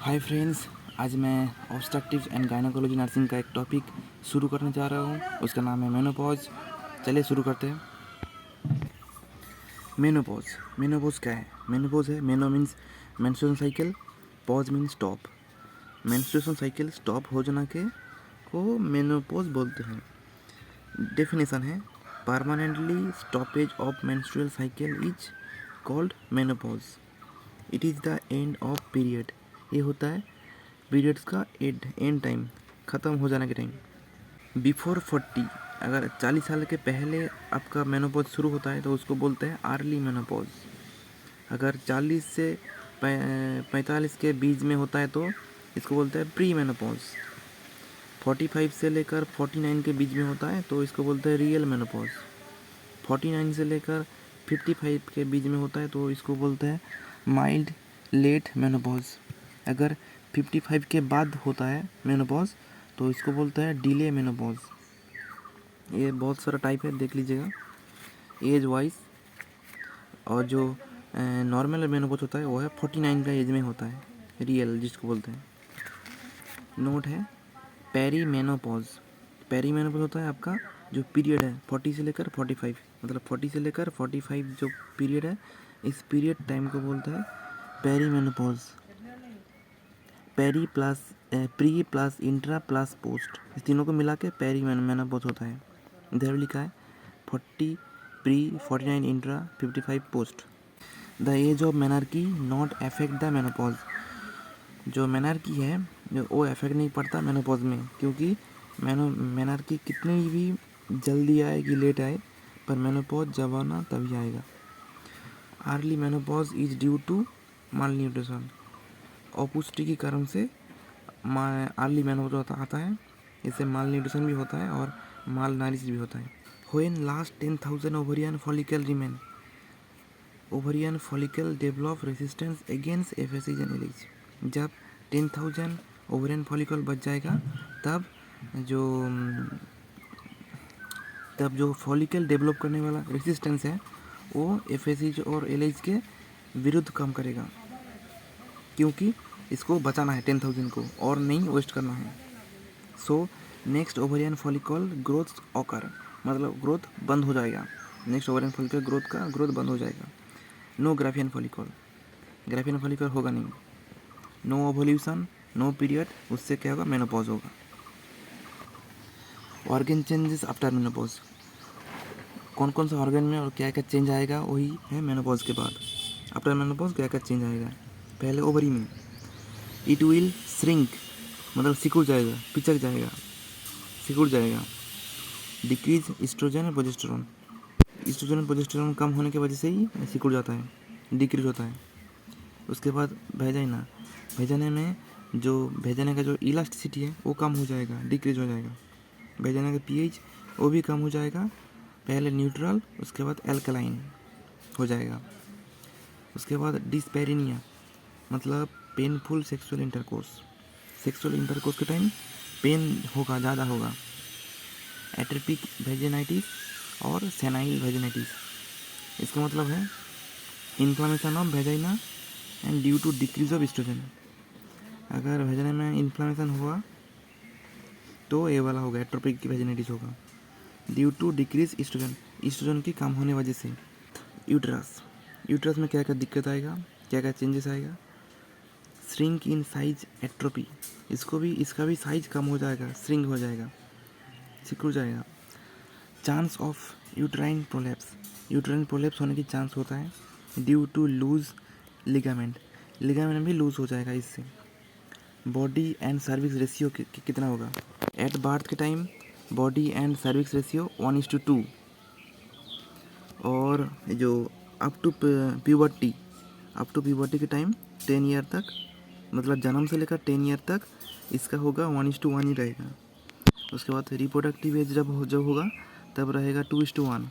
Hi friends, आज मैं obstructive and gynaecology nursing का एक टॉपिक शुरू करने जा रहा हूँ। उसका नाम है मेनोपॉज। चलिए शुरू करते हैं। मेनोपॉज क्या है? मेनोपॉज है, meno means menstruation cycle, pause means stop. Menstruation cycle stop हो जाना के को मेनोपॉज बोलते हैं। डेफिनेशन है, permanently stoppage of menstrual cycle is called menopause. It is the end of period. ये होता है पीरियड्स का एंड टाइम, ख़त्म हो जाने के टाइम। बिफोर 40, अगर 40 साल के पहले आपका मेनोपॉज शुरू होता है तो उसको बोलते हैं अर्ली मेनोपॉज। अगर 40 से 45 के बीच में होता है तो इसको बोलते हैं प्री मेनोपॉज। 45 से लेकर 49 के बीच में होता है तो इसको बोलते हैं रियल मेनोपॉज। 49 से लेकर 55 के बीच में होता है तो इसको बोलते हैं माइल्ड लेट मेनोपॉज। अगर 55 के बाद होता है मेनोपॉज तो इसको बोलते हैं डिले मेनोपॉज। ये बहुत सारा टाइप है, देख लीजिएगा एज वाइज। और जो नॉर्मल मेनोपॉज होता है वो है 49 का एज में होता है, रियल जिसको बोलते हैं। नोट है पेरी मेनोपॉज। पेरी मेनोपॉज होता है आपका जो पीरियड है 40 से लेकर 45, मतलब 40 से लेकर 45 जो पीरियड है, इस पीरियड टाइम को बोलता है peri menopause. Peri plus pre plus intra plus post, इस तीनों को मिला के पेरी मेनोपॉज होता है। इधर भी लिखा है 40 pre, 49 intra, 55 post. The age of menarche not affect the menopause. जो मेनार्की है जो वो अफेक्ट नहीं पड़ता मेनोपॉज में, क्योंकि मेनार्की कितनी भी जल्दी आए कि लेट आए, पर मेनोपॉज जब आना तभी आएगा। Early menopause is due to malnutrition. अपुष्टि के कारण से अर्ली मेनोपॉज आता है। इससे माल न्यूट्रिशन भी होता है और माल नारिश भी होता है। When last 10,000 ovarian follicle remain, ovarian follicle develop resistance against FSH and LH. जब 10,000 ओवरियन फॉलिकल बच जाएगा तब जो फॉलिकल डेवलप करने वाला रेजिस्टेंस है वो एफएसएज और एलएच के विरुद्ध काम करेगा, क्योंकि इसको बचाना है 10,000 को और नहीं वेस्ट करना है। So next ovarian follicle growth occur, मतलब ग्रोथ बंद हो जाएगा। नेक्स्ट ओवरियन फॉलिकल ग्रोथ बंद हो जाएगा। नो ग्राफियन फॉलिकल होगा नहीं। नो ओवल्यूशन, नो पीरियड, उससे क्या होगा? मेनोपॉज होगा। Organ changes after menopause. कौन कौन सा ऑर्गन में और क्या क्या चेंज आएगा वही है मेनोपॉज के बाद। आफ्टर मेनोपॉज क्या क्या चेंज आएगा? पहले ओवरी में इट विल श्रिंक, मतलब सिकुड़ जाएगा, पिचक जाएगा, सिकुड़ जाएगा। डिक्रीज एस्ट्रोजन और प्रोजेस्टेरोन। एस्ट्रोजन और प्रोजेस्टेरोन कम होने की वजह से ही सिकुड़ जाता है, डिक्रीज होता है। उसके बाद भेजाने में जो भेजाने का जो इलास्टिसिटी है वो कम हो जाएगा, डिक्रीज हो जाएगा। भेजाने का पीएच वो भी कम हो जाएगा, पहले न्यूट्रल उसके बाद एल्कलाइन हो जाएगा। उसके बाद डिस्पेरिनिया, मतलब पेनफुल सेक्सुअल इंटरकोर्स के टाइम पेन होगा, ज़्यादा होगा। एट्रोपिक वेजिनाइटिस और सेनाइल वेजिनाइटिस, इसका मतलब है inflammation of vagina and due to decrease of oestrogen. अगर वेजाइना में इन्फ्लामेशन हुआ तो ये वाला होगा, एट्रोपिक वेजिनाइटिस होगा, ड्यू टू डिक्रीज एस्ट्रोजन की कम होने वजह से। यूट्रस में क्या क्या दिक्कत आएगा, क्या क्या चेंजेस आएगा? श्रिंक इन साइज, एट्रोपी, इसका भी साइज कम हो जाएगा, श्रिंक हो जाएगा, सिकुड़ जाएगा। चांस ऑफ यूट्राइन प्रोलेप्स होने की चांस होता है ड्यू टू लूज लिगामेंट भी लूज हो जाएगा इससे। बॉडी एंड सर्विक्स रेशियो कितना होगा? एट बर्थ के time body and cervix ratio 1:2, और जो अप टू प्यूबर्टी के टाइम 10 ईयर तक, मतलब जन्म से लेकर 10 ईयर तक इसका होगा 1:1 ही रहेगा। उसके बाद रिप्रोडक्टिव एज जब होगा तब रहेगा 2:1।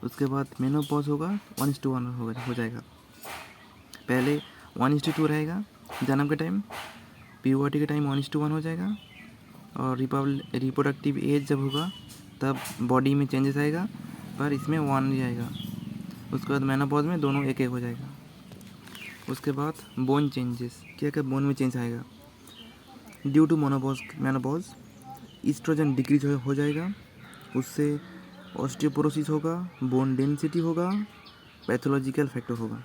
उसके बाद मेनोपॉज होगा 1:1 हो जाएगा। पहले 1:2 रहेगा जन्म के टाइम, प्यूबर्टी के टाइम 1:1 हो जाएगा, और रिप्रोडक्टिव एज जब होगा तब बॉडी में चेंजेस आएगा, पर इसमें 1 ही आएगा। उसके बाद मेनोपॉज में दोनों एक हो जाएगा। उसके बाद बोन चेंजेस, क्या क्या बोन में चेंज आएगा। Due to menopause oestrogen decrease हो जाएगा, उससे ऑस्टियोपोरोसिस होगा, बोन डेंसिटी होगा, पैथोलॉजिकल फैक्टर होगा।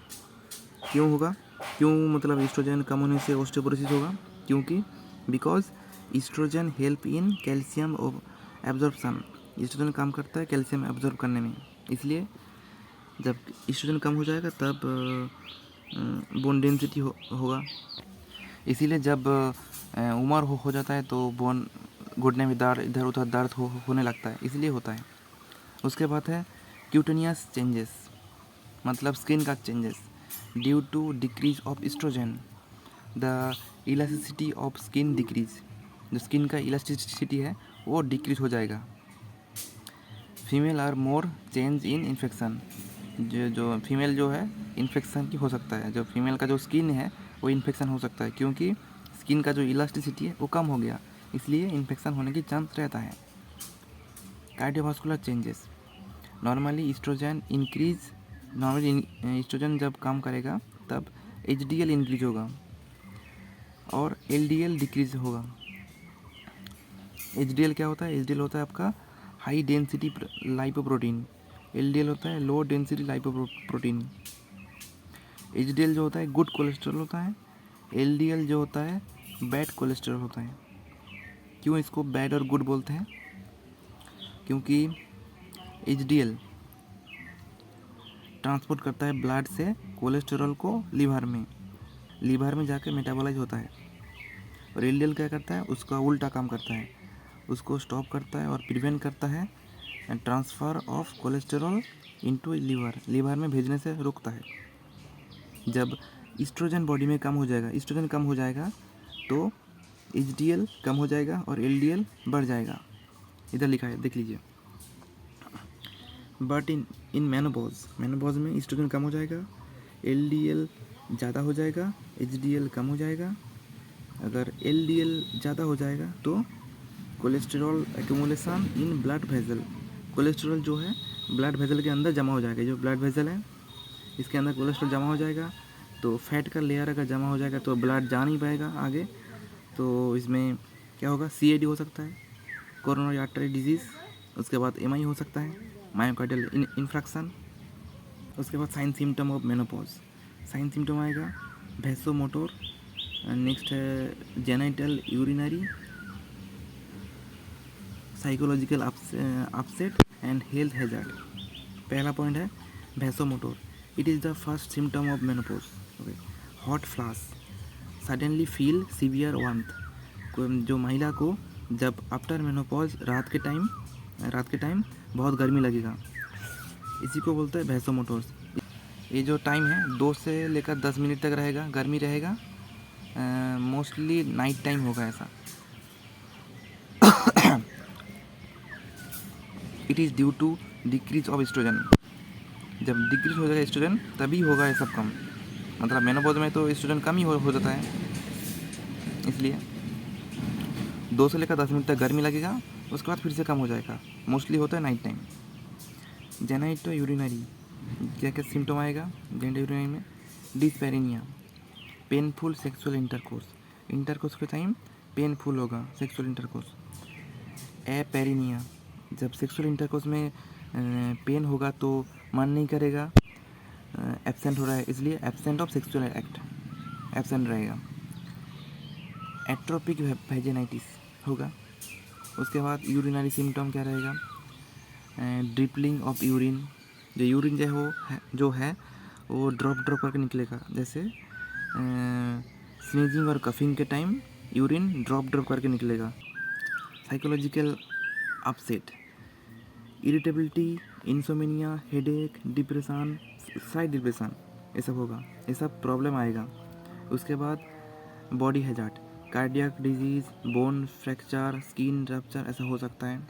क्यों होगा, क्यों मतलब ईस्ट्रोजन कम होने से ऑस्टियोपोरोसिस होगा, क्योंकि because oestrogen help in calcium absorption, oestrogen काम करता है कैल्शियम एब्जॉर्ब करने में, इसलिए जब ईस्ट्रोजन कम हो जाएगा तब बोन डेंसिटी होगा। इसीलिए जब उम्र हो जाता है तो बोन घुटने में दर्द, इधर उधर दर्द होने लगता है, इसलिए होता है। उसके बाद है क्यूटेनियस चेंजेस, मतलब स्किन का changes. Due to decrease of oestrogen the elasticity of skin decrease, जो स्किन का इलास्टिसिटी है वो डिक्रीज हो जाएगा। Female are more change in infection, जो फीमेल जो है इन्फेक्शन की हो सकता है, जो फीमेल का जो स्किन है वो इन्फेक्शन हो सकता है, क्योंकि स्किन का जो इलास्टिसिटी है वो कम हो गया, इसलिए इन्फेक्शन होने की चांस रहता है। Cardiovascular changes, normally oestrogen increase, normally oestrogen जब काम करेगा तब HDL इंक्रीज होगा और LDL डिक्रीज होगा। HDL क्या होता है, HDL होता है आपका हाई डेंसिटी लाइपोप्रोटीन, LDL होता है लो डेंसिटी लाइपोप्रोटीन। HDL जो होता है गुड कोलेस्ट्रॉल होता है, LDL जो होता है बैड कोलेस्ट्रॉल होता है। क्यों इसको बैड और गुड बोलते हैं, क्योंकि HDL ट्रांसपोर्ट करता है ब्लड से कोलेस्ट्रॉल को लीवर में जाके मेटाबोलाइज होता है, और LDL क्या करता है, उसका उल्टा काम करता है, उसको स्टॉप करता है और प्रिवेंट करता है transfer of cholesterol into liver में भेजने से रोकता है। जब ईस्ट्रोजन बॉडी में कम हो जाएगा, ईस्ट्रोजन कम हो जाएगा तो HDL कम हो जाएगा और LDL बढ़ जाएगा, इधर लिखा है देख लीजिए। बट इन मेनोपॉज में ईस्ट्रोजन कम हो जाएगा, LDL ज़्यादा हो जाएगा, HDL कम हो जाएगा। अगर LDL ज़्यादा हो जाएगा तो cholesterol accumulation in blood vessel, cholesterol जो है ब्लड वेसल के अंदर जमा हो जाएगा, जो ब्लड वेसल है इसके अंदर कोलेस्ट्रॉल जमा हो जाएगा, तो फैट का लेयर अगर जमा हो जाएगा तो ब्लड जा नहीं पाएगा आगे, तो इसमें क्या होगा, CAD हो सकता है, कोरोनरी आर्टरी डिजीज़। उसके बाद MI हो सकता है, मायोकार्डियल इन्फ्रैक्शन। उसके बाद sign symptom of menopause, sign symptom आएगा वैसोमोटर, नेक्स्ट है genital urinary, psychological upset and health hazard. पहला पॉइंट है vasomotor, it is the first symptom of menopause. Okay, hot flash, suddenly feel severe warmth, जो महिला को जब after menopause रात के टाइम बहुत गर्मी लगेगा, इसी को बोलते हैं वैसोमोटर्स। ये जो टाइम है 2 से लेकर 10 मिनट तक रहेगा, गर्मी रहेगा, मोस्टली नाइट टाइम होगा ऐसा। It is due to decrease of oestrogen, जब डिक्रीज हो जाएगा एस्ट्रोजन तभी होगा ये सब कम, मतलब मेनोपॉज में तो एस्ट्रोजन कम ही हो जाता है, इसलिए 2 से लेकर 10 मिनट तक गर्मी लगेगा, उसके बाद फिर से कम हो जाएगा, मोस्टली होता है नाइट टाइम। जेनाइटो यूरिनरी, क्या क्या सिम्टम आएगा जेनाइटो यूरिनरी में, डिस्पैरिनिया, पेनफुल सेक्सुअल इंटरकोर्स के टाइम पेनफुल होगा सेक्सुअल इंटरकोर्स। एपेरिनिया, जब सेक्सुअल इंटरकोर्स में पेन होगा तो मन नहीं करेगा, एब्सेंट हो रहा है, इसलिए absent of sexual act, absent रहेगा। एट्रोपिक वेजिनाइटिस होगा। उसके बाद यूरिनरी सिम्टम क्या रहेगा, ड्रिपलिंग ऑफ यूरिन, जो यूरिन जो है वो ड्रॉप करके निकलेगा, जैसे स्नीजिंग और कफिंग के टाइम यूरिन ड्रॉप करके निकलेगा। Psychological upset, irritability, insomnia, headache, depression, slight depression, ये सब होगा, ये सब प्रॉब्लम आएगा। उसके बाद body hazard, cardiac disease, bone fracture, skin rupture, ऐसा हो सकता है।